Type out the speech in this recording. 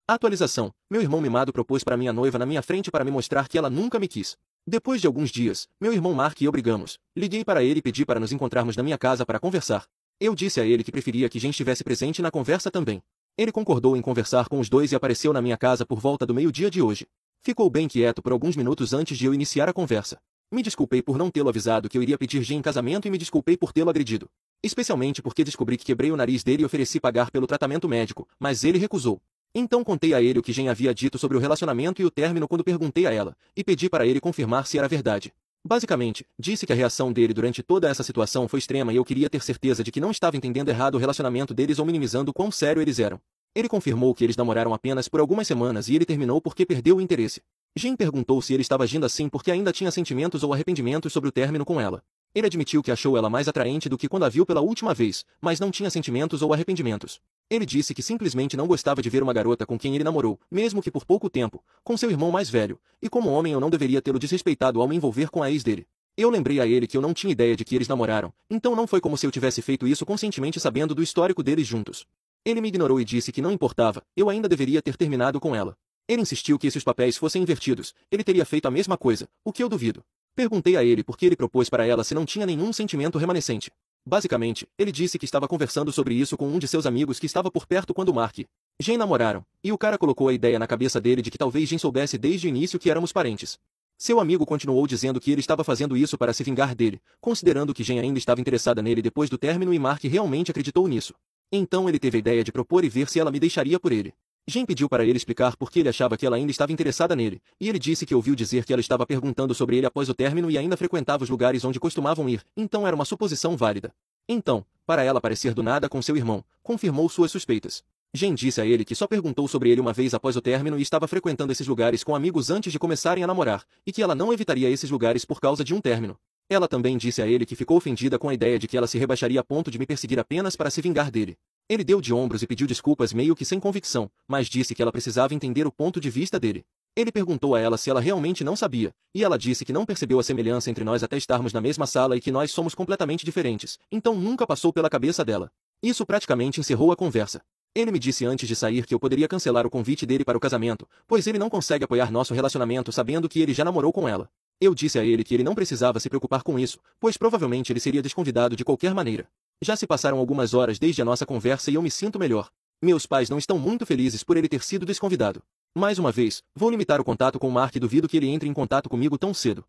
Atualização. Meu irmão mimado propôs para minha noiva na minha frente para me mostrar que ela nunca me quis. Depois de alguns dias, meu irmão Mark e eu brigamos. Liguei para ele e pedi para nos encontrarmos na minha casa para conversar. Eu disse a ele que preferia que Jen estivesse presente na conversa também. Ele concordou em conversar com os dois e apareceu na minha casa por volta do meio-dia de hoje. Ficou bem quieto por alguns minutos antes de eu iniciar a conversa. Me desculpei por não tê-lo avisado que eu iria pedir Jen em casamento e me desculpei por tê-lo agredido. Especialmente porque descobri que quebrei o nariz dele e ofereci pagar pelo tratamento médico, mas ele recusou. Então contei a ele o que Jen havia dito sobre o relacionamento e o término quando perguntei a ela, e pedi para ele confirmar se era verdade. Basicamente, disse que a reação dele durante toda essa situação foi extrema e eu queria ter certeza de que não estava entendendo errado o relacionamento deles ou minimizando o quão sério eles eram. Ele confirmou que eles namoraram apenas por algumas semanas e ele terminou porque perdeu o interesse. Jen perguntou se ele estava agindo assim porque ainda tinha sentimentos ou arrependimentos sobre o término com ela. Ele admitiu que achou ela mais atraente do que quando a viu pela última vez, mas não tinha sentimentos ou arrependimentos. Ele disse que simplesmente não gostava de ver uma garota com quem ele namorou, mesmo que por pouco tempo, com seu irmão mais velho, e como homem eu não deveria tê-lo desrespeitado ao me envolver com a ex dele. Eu lembrei a ele que eu não tinha ideia de que eles namoraram, então não foi como se eu tivesse feito isso conscientemente sabendo do histórico deles juntos. Ele me ignorou e disse que não importava, eu ainda deveria ter terminado com ela. Ele insistiu que se os papéis fossem invertidos, ele teria feito a mesma coisa, o que eu duvido. Perguntei a ele por que ele propôs para ela se não tinha nenhum sentimento remanescente. Basicamente, ele disse que estava conversando sobre isso com um de seus amigos que estava por perto quando Mark e Jen namoraram, e o cara colocou a ideia na cabeça dele de que talvez Jen soubesse desde o início que éramos parentes. Seu amigo continuou dizendo que ele estava fazendo isso para se vingar dele, considerando que Jen ainda estava interessada nele depois do término e Mark realmente acreditou nisso. Então ele teve a ideia de propor e ver se ela me deixaria por ele. Jen pediu para ele explicar por que ele achava que ela ainda estava interessada nele, e ele disse que ouviu dizer que ela estava perguntando sobre ele após o término e ainda frequentava os lugares onde costumavam ir, então era uma suposição válida. Então, para ela aparecer do nada com seu irmão, confirmou suas suspeitas. Jen disse a ele que só perguntou sobre ele uma vez após o término e estava frequentando esses lugares com amigos antes de começarem a namorar, e que ela não evitaria esses lugares por causa de um término. Ela também disse a ele que ficou ofendida com a ideia de que ela se rebaixaria a ponto de me perseguir apenas para se vingar dele. Ele deu de ombros e pediu desculpas meio que sem convicção, mas disse que ela precisava entender o ponto de vista dele. Ele perguntou a ela se ela realmente não sabia, e ela disse que não percebeu a semelhança entre nós até estarmos na mesma sala e que nós somos completamente diferentes, então nunca passou pela cabeça dela. Isso praticamente encerrou a conversa. Ele me disse antes de sair que eu poderia cancelar o convite dele para o casamento, pois ele não consegue apoiar nosso relacionamento sabendo que ele já namorou com ela. Eu disse a ele que ele não precisava se preocupar com isso, pois provavelmente ele seria desconvidado de qualquer maneira. Já se passaram algumas horas desde a nossa conversa e eu me sinto melhor. Meus pais não estão muito felizes por ele ter sido desconvidado. Mais uma vez, vou limitar o contato com Mark e duvido que ele entre em contato comigo tão cedo.